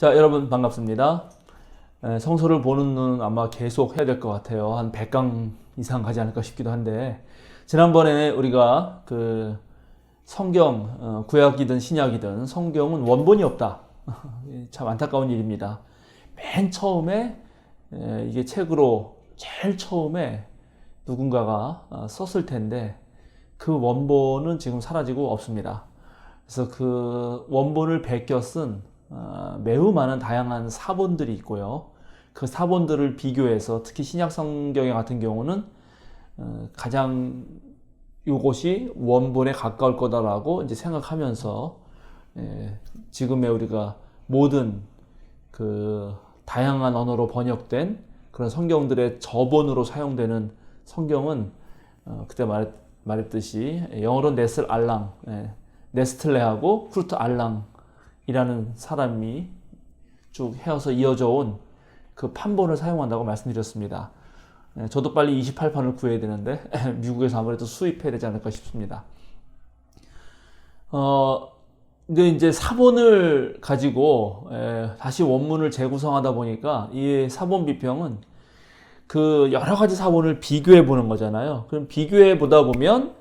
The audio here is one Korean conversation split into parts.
자, 여러분 반갑습니다. 성서를 보는 눈은 아마 계속 해야 될 것 같아요. 한 100강 이상 가지 않을까 싶기도 한데, 지난번에 우리가 그 성경, 구약이든 신약이든 성경은 원본이 없다. 참 안타까운 일입니다. 맨 처음에 이게 책으로 제일 처음에 누군가가 썼을 텐데 그 원본은 지금 사라지고 없습니다. 그래서 그 원본을 베껴 쓴 매우 많은 다양한 사본들이 있고요. 그 사본들을 비교해서 특히 신약 성경 같은 경우는 가장 이것이 원본에 가까울 거다라고 이제 생각하면서 지금의 우리가 모든 그 다양한 언어로 번역된 그런 성경들의 저본으로 사용되는 성경은 그때 말했듯이 영어로 네슬 알랑, 네스틀레하고 쿠르트 알랑 이라는 사람이 쭉 헤어서 이어져 온 그 판본을 사용한다고 말씀드렸습니다. 저도 빨리 28판을 구해야 되는데 미국에서 아무래도 수입해야 되지 않을까 싶습니다. 근데 이제 사본을 가지고 다시 원문을 재구성하다 보니까 이 사본 비평은 그 여러 가지 사본을 비교해 보는 거잖아요. 그럼 비교해 보다 보면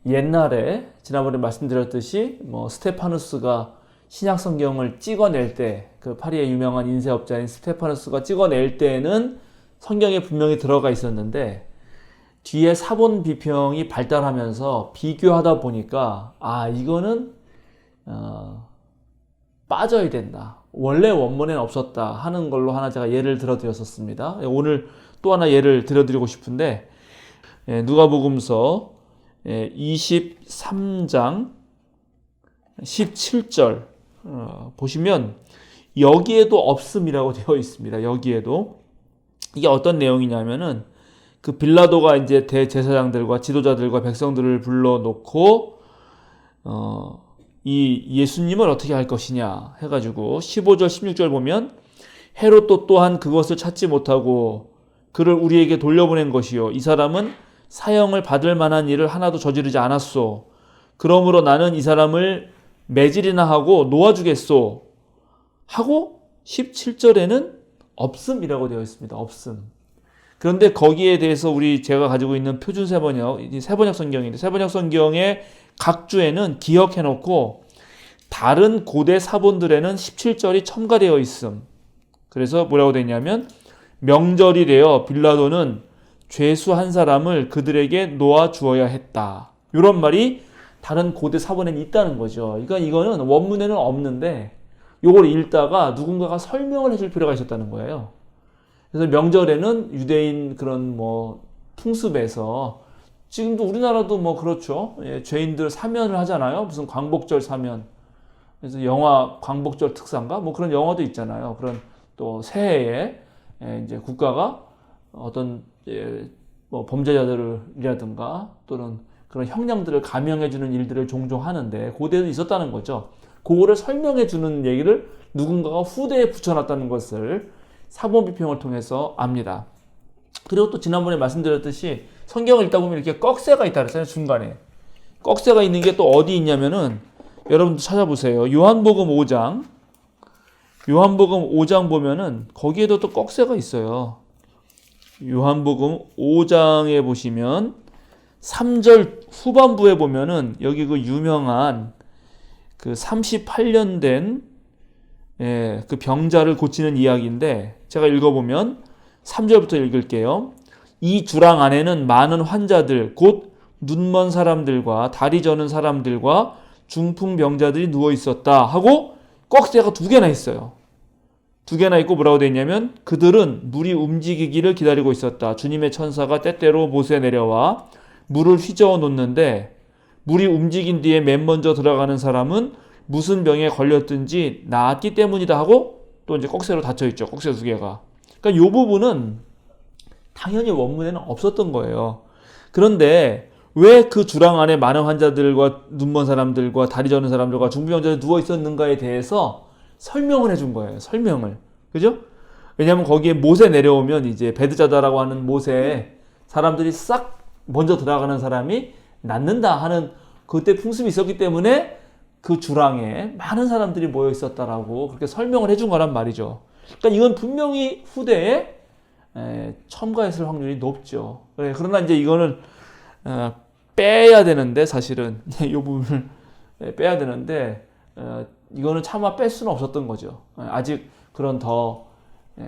옛날에 지난번에 말씀드렸듯이 뭐 스테파누스가 신약 성경을 찍어낼 때, 그 파리의 유명한 인쇄업자인 스테파누스가 찍어낼 때는 성경에 분명히 들어가 있었는데 뒤에 사본 비평이 발달하면서 비교하다 보니까 이거는 빠져야 된다. 원래 원문에는 없었다 하는 걸로 하나 제가 예를 들어 드렸었습니다. 오늘 또 하나 예를 들어 드리고 싶은데 누가복음서 23장 17절 보시면 여기에도 없음이라고 되어 있습니다. 여기에도 이게 어떤 내용이냐면은 그 빌라도가 이제 대제사장들과 지도자들과 백성들을 불러놓고 이 예수님을 어떻게 할 것이냐 해가지고 15절 16절 보면 헤롯도 또한 그것을 찾지 못하고 그를 우리에게 돌려보낸 것이요 이 사람은 사형을 받을 만한 일을 하나도 저지르지 않았소. 그러므로 나는 이 사람을 매질이나 하고 놓아주겠소 하고 17절에는 없음이라고 되어 있습니다. 없음. 그런데 거기에 대해서 제가 가지고 있는 표준 세번역, 세번역 성경인데 세번역 성경의 각 주에는 기억해놓고 다른 고대 사본들에는 17절이 첨가되어 있음. 그래서 뭐라고 되어 있냐면 명절이 되어 빌라도는 죄수 한 사람을 그들에게 놓아주어야 했다. 이런 말이 다른 고대 사본에는 있다는 거죠. 그러니까 이거는 원문에는 없는데 이걸 읽다가 누군가가 설명을 해줄 필요가 있었다는 거예요. 그래서 명절에는 유대인 그런 뭐 풍습에서 지금도 우리나라도 뭐 그렇죠. 죄인들 사면을 하잖아요. 무슨 광복절 사면. 그래서 영화 광복절 특사인가? 뭐 그런 영화도 있잖아요. 그런 또 새해에 이제 국가가 어떤 뭐 범죄자들이라든가 또는 그런 형량들을 감형해주는 일들을 종종 하는데 고대에도 있었다는 거죠. 그거를 설명해주는 얘기를 누군가가 후대에 붙여놨다는 것을 사본 비평을 통해서 압니다. 그리고 또 지난번에 말씀드렸듯이 성경을 읽다 보면 이렇게 꺽쇠가 있다 그랬잖아요. 중간에. 꺽쇠가 있는 게 또 어디 있냐면은 여러분도 찾아보세요. 요한복음 5장 보면은 거기에도 또 꺽쇠가 있어요. 요한복음 5장에 보시면 3절 후반부에 보면은 여기 그 유명한 그 38년 된 그 병자를 고치는 이야기인데 제가 읽어보면 3절부터 읽을게요. 이 주랑 안에는 많은 환자들 곧 눈먼 사람들과 다리 저는 사람들과 중풍 병자들이 누워 있었다 하고 꺽쇠가 2개나 있어요. 2개나 있고 뭐라고 되어 있냐면 그들은 물이 움직이기를 기다리고 있었다. 주님의 천사가 때때로 못에 내려와 물을 휘저어 놓는데 물이 움직인 뒤에 맨 먼저 들어가는 사람은 무슨 병에 걸렸든지 나았기 때문이다 하고 또 이제 꺽쇠로 닫혀 있죠. 꺽쇠 2개가. 그러니까 이 부분은 당연히 원문에는 없었던 거예요. 그런데 왜 그 주랑 안에 많은 환자들과 눈먼 사람들과 다리 저는 사람들과 중풍병자들이 누워 있었는가에 대해서 설명을 해준 거예요. 설명을. 그죠? 왜냐하면 거기에 못에 내려오면 이제 베드자다라고 하는 못에 사람들이 싹 먼저 들어가는 사람이 낫는다 하는 그때 풍습이 있었기 때문에 그 주랑에 많은 사람들이 모여 있었다라고 그렇게 설명을 해준 거란 말이죠. 그러니까 이건 분명히 후대에 첨가했을 확률이 높죠. 그러나 이제 이거는 빼야 되는데 사실은 이 부분을 빼야 되는데 이거는 차마 뺄 수는 없었던 거죠. 아직 그런 더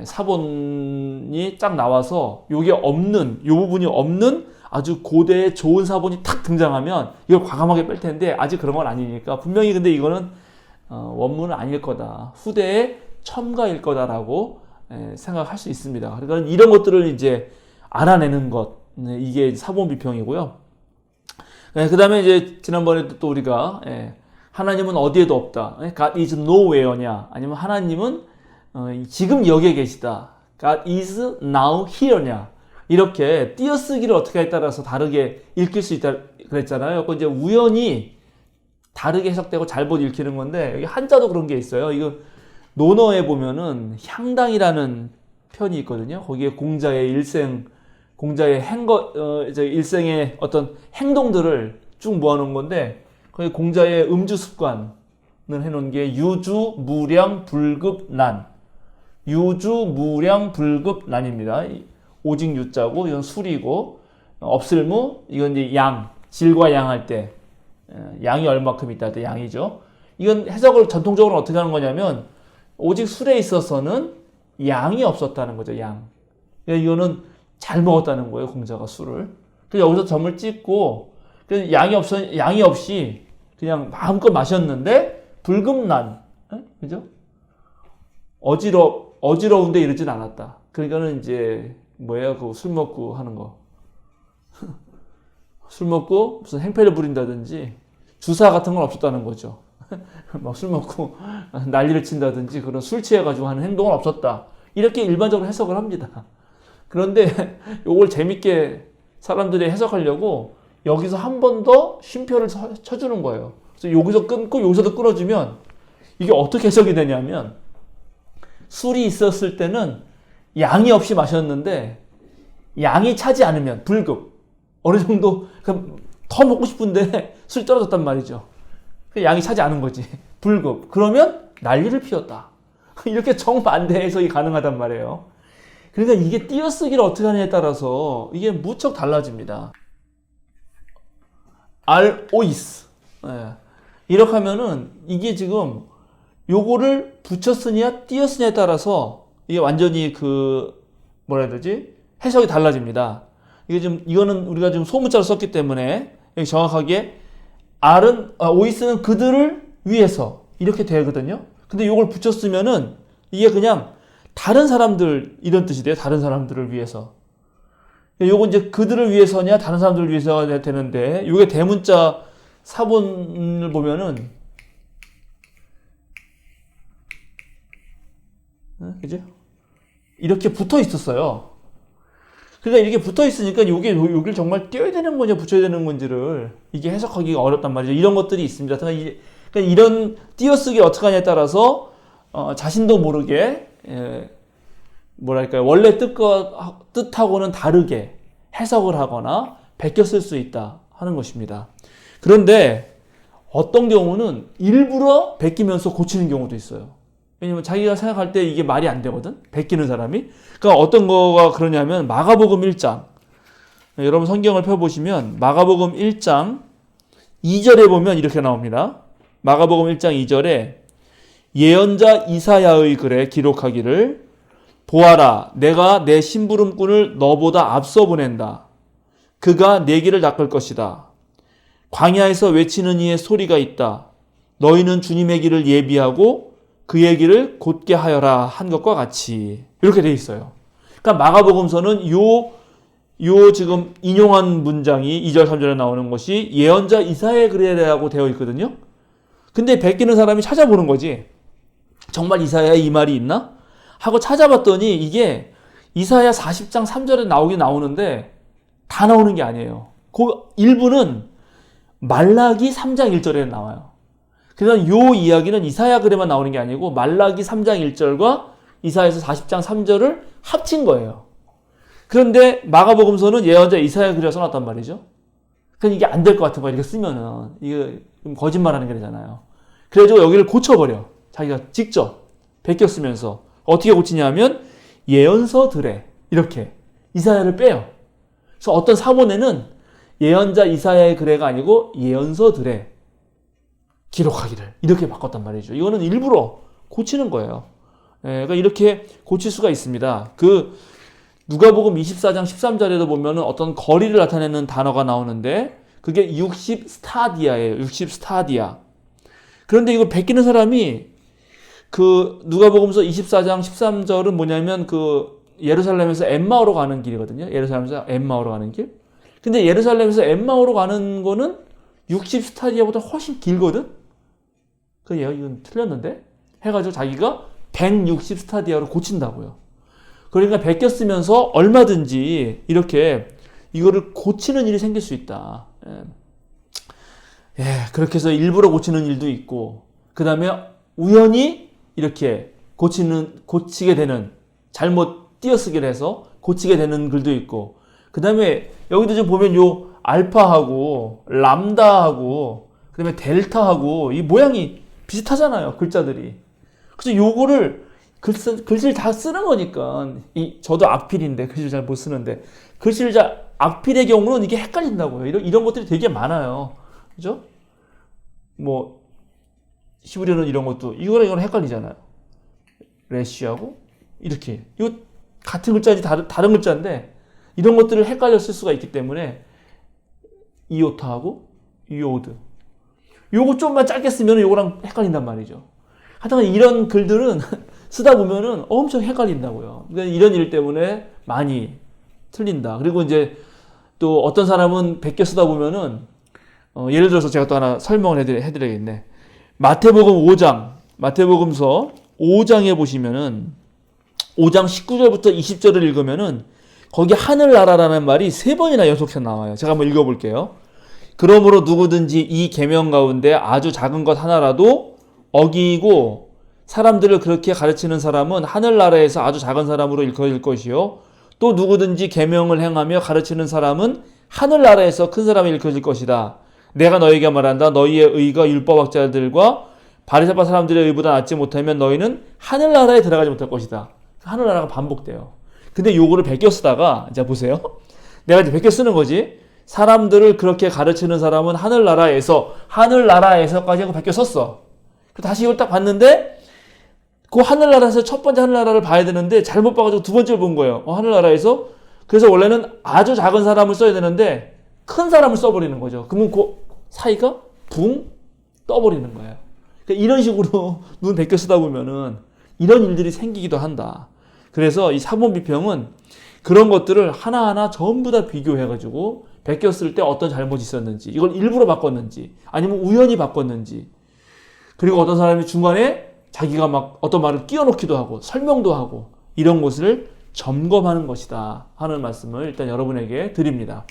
사본이 쫙 나와서 요게 없는, 요 부분이 없는 아주 고대의 좋은 사본이 탁 등장하면 이걸 과감하게 뺄 텐데 아직 그런 건 아니니까 분명히 근데 이거는 원문은 아닐 거다. 후대의 첨가일 거다라고 생각할 수 있습니다. 그러니까 이런 것들을 이제 알아내는 것, 이게 사본 비평이고요. 그 다음에 이제 지난번에도 또 우리가 하나님은 어디에도 없다. God is nowhere냐. 아니면 하나님은 지금 여기에 계시다. God is now here냐. 이렇게 띄어쓰기를 어떻게 하에 따라서 다르게 읽힐 수 있다 그랬잖아요. 그 이제 우연히 다르게 해석되고 잘못 읽히는 건데 여기 한자도 그런 게 있어요. 이거 논어에 보면은 향당이라는 편이 있거든요. 거기에 공자의 일생, 공자의 일생의 어떤 행동들을 쭉 모아놓은 건데 거기 공자의 음주 습관을 해놓은 게 유주, 무량, 불급, 난. 유주, 무량, 불급, 난입니다. 오직 유자고 이건 술이고 없을무 이건 이제 양, 질과 양할 때 양이 얼마큼 있다 할 때 양이죠. 이건 해석을 전통적으로 어떻게 하는 거냐면 오직 술에 있어서는 양이 없었다는 거죠. 양. 이거는 잘 먹었다는 거예요. 공자가 술을. 그래서 여기서 점을 찍고 그래서 양이 없이 그냥 마음껏 마셨는데 불급난, 그죠? 어지러운데 이러진 않았다. 그러니까는 이제 뭐예요? 그 술 먹고 하는 거. 술 먹고 무슨 행패를 부린다든지 주사 같은 건 없었다는 거죠. 막 술 먹고 난리를 친다든지 그런 술 취해가지고 하는 행동은 없었다. 이렇게 일반적으로 해석을 합니다. 그런데 이걸 재밌게 사람들이 해석하려고 여기서 한 번 더 쉼표를 쳐주는 거예요. 그래서 여기서 끊고 여기서도 끊어주면 이게 어떻게 해석이 되냐면 술이 있었을 때는 양이 없이 마셨는데 양이 차지 않으면 불급 어느 정도 더 먹고 싶은데 술이 떨어졌단 말이죠. 양이 차지 않은 거지. 불급 그러면 난리를 피웠다. 이렇게 정반대 해석이 가능하단 말이에요. 그러니까 이게 띄어쓰기를 어떻게 하느냐에 따라서 이게 무척 달라집니다. 알오이스 이렇게 하면은 이게 지금 요거를 붙였으냐 띄었으냐에 따라서 이게 완전히 뭐라 해야 되지? 해석이 달라집니다. 이거는 우리가 지금 소문자로 썼기 때문에 여기 정확하게 오이스는 그들을 위해서 이렇게 되거든요. 근데 요걸 붙였으면은 이게 그냥 다른 사람들 이런 뜻이 돼요. 다른 사람들을 위해서. 요거 이제 그들을 위해서냐 다른 사람들을 위해서가 되는데 요게 대문자 사본을 보면은 그죠? 이렇게 붙어 있었어요. 그러니까 이렇게 붙어 있으니까 여기를 정말 띄어야 되는 건지 붙여야 되는 건지를 이게 해석하기가 어렵단 말이죠. 이런 것들이 있습니다. 그러니까 이런 띄어쓰기를 어떻게 하냐에 따라서 자신도 모르게 뭐랄까요 원래 뜻하고는 다르게 해석을 하거나 베껴 쓸 수 있다 하는 것입니다. 그런데 어떤 경우는 일부러 베끼면서 고치는 경우도 있어요. 왜냐면 자기가 생각할 때 이게 말이 안 되거든? 베끼는 사람이. 그러니까 어떤 거가 그러냐면 마가복음 1장. 여러분 성경을 펴보시면 마가복음 1장 2절에 보면 이렇게 나옵니다. 마가복음 1장 2절에 예언자 이사야의 글에 기록하기를 보아라 내가 내 심부름꾼을 너보다 앞서 보낸다. 그가 내 길을 닦을 것이다. 광야에서 외치는 이의 소리가 있다. 너희는 주님의 길을 예비하고 그의 길을 곧게 하여라 한 것과 같이 이렇게 돼 있어요. 그러니까 마가복음서는 요 지금 인용한 문장이 2절 3절에 나오는 것이 예언자 이사야의 글이라고 되어 있거든요. 근데 베끼는 사람이 찾아보는 거지. 정말 이사야에 이 말이 있나? 하고 찾아봤더니 이게 이사야 40장 3절에 나오긴 나오는데 다 나오는 게 아니에요. 그 일부는 말라기 3장 1절에 나와요. 그래서 요 이야기는 이사야 글에만 나오는 게 아니고 말라기 3장 1절과 이사야서 40장 3절을 합친 거예요. 그런데 마가복음서는 예언자 이사야 글이라 써놨단 말이죠. 그러니까 이게 안 될 것 같은 거 이렇게 쓰면은 이게 거짓말하는 게 되잖아요. 그래가지고 여기를 고쳐버려. 자기가 직접 베껴 쓰면서. 어떻게 고치냐면 예언서들에 이렇게 이사야를 빼요. 그래서 어떤 사본에는 예언자 이사야의 글에가 아니고 예언서들에 기록하기를 이렇게 바꿨단 말이죠. 이거는 일부러 고치는 거예요. 그러니까 이렇게 고칠 수가 있습니다. 그 누가복음 24장 13절에도 보면은 어떤 거리를 나타내는 단어가 나오는데 그게 60 스타디아예요. 60 스타디아. 그런데 이거 베끼는 사람이 그 누가복음서 24장 13절은 뭐냐면 그 예루살렘에서 엠마오로 가는 길이거든요. 예루살렘에서 엠마오로 가는 길. 근데 예루살렘에서 엠마오로 가는 거는 60 스타디아보다 훨씬 길거든? 그래요. 이건 틀렸는데? 해가지고 자기가 160 스타디아로 고친다고요. 그러니까 베껴 쓰면서 얼마든지 이렇게 이거를 고치는 일이 생길 수 있다. 그렇게 해서 일부러 고치는 일도 있고, 그 다음에 우연히 이렇게 고치게 되는, 잘못 띄어쓰기를 해서 고치게 되는 글도 있고, 그 다음에 여기도 좀 보면 요 알파하고 람다하고 그 다음에 델타하고 이 모양이 비슷하잖아요. 글자들이. 그래서 요거를 글씨를 다 쓰는 거니까 저도 악필인데 글씨를 잘 못 쓰는데 글씨를 악필의 경우는 이게 헷갈린다고요. 이런 것들이 되게 많아요. 그죠? 뭐 히브리어는 이런 것도 이거랑 헷갈리잖아요. 레시하고 이렇게 이거 같은 글자인지 다른 글자인데 이런 것들을 헷갈려 쓸 수가 있기 때문에 이오타하고 이오드 요거 좀만 짧게 쓰면 요거랑 헷갈린단 말이죠. 하여튼 이런 글들은 쓰다 보면은 엄청 헷갈린다고요. 그러니까 이런 일 때문에 많이 틀린다. 그리고 이제 또 어떤 사람은 베껴 쓰다 보면은 예를 들어서 제가 또 하나 설명을 해드려야겠네. 마태복음서 5장에 보시면은 5장 19절부터 20절을 읽으면은 거기 하늘나라라는 말이 3번이나 연속해서 나와요. 제가 한번 읽어볼게요. 그러므로 누구든지 이 계명 가운데 아주 작은 것 하나라도 어기고 사람들을 그렇게 가르치는 사람은 하늘나라에서 아주 작은 사람으로 일컬어질 것이요. 또 누구든지 계명을 행하며 가르치는 사람은 하늘나라에서 큰 사람이 일컬어질 것이다. 내가 너희에게 말한다. 너희의 의가 율법학자들과 바리새파 사람들의 의보다 낫지 못하면 너희는 하늘나라에 들어가지 못할 것이다. 하늘나라가 반복돼요. 근데 요거를 베껴 쓰다가 자 보세요. 내가 이제 베껴 쓰는 거지. 사람들을 그렇게 가르치는 사람은 하늘나라에서까지 하고 베껴 썼어. 다시 이걸 딱 봤는데 그 하늘나라에서 첫 번째 하늘나라를 봐야 되는데 잘못 봐가지고 두 번째를 본 거예요. 하늘나라에서. 그래서 원래는 아주 작은 사람을 써야 되는데 큰 사람을 써버리는 거죠. 그러면 그 사이가 붕 떠버리는 거예요. 그러니까 이런 식으로 눈 베껴 쓰다 보면은 이런 일들이 생기기도 한다. 그래서 이 사본 비평은 그런 것들을 하나하나 전부 다 비교해가지고 베껴 쓸 때 어떤 잘못이 있었는지, 이걸 일부러 바꿨는지, 아니면 우연히 바꿨는지, 그리고 어떤 사람이 중간에 자기가 막 어떤 말을 끼워 넣기도 하고 설명도 하고 이런 것을 점검하는 것이다 하는 말씀을 일단 여러분에게 드립니다.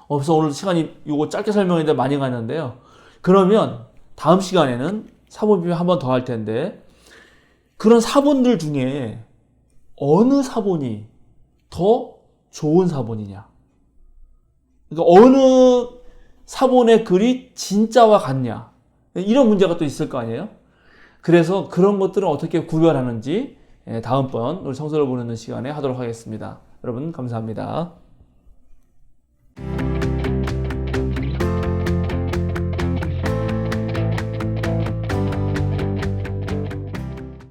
그래서 오늘 시간이 이거 짧게 설명했는데 많이 가는데요. 그러면 다음 시간에는 사본 비평 한 번 더 할 텐데 그런 사본들 중에 어느 사본이 더 좋은 사본이냐? 그러니까 어느 사본의 글이 진짜와 같냐? 이런 문제가 또 있을 거 아니에요? 그래서 그런 것들은 어떻게 구별하는지 다음번 우리 성서를 보는 시간에 하도록 하겠습니다. 여러분 감사합니다.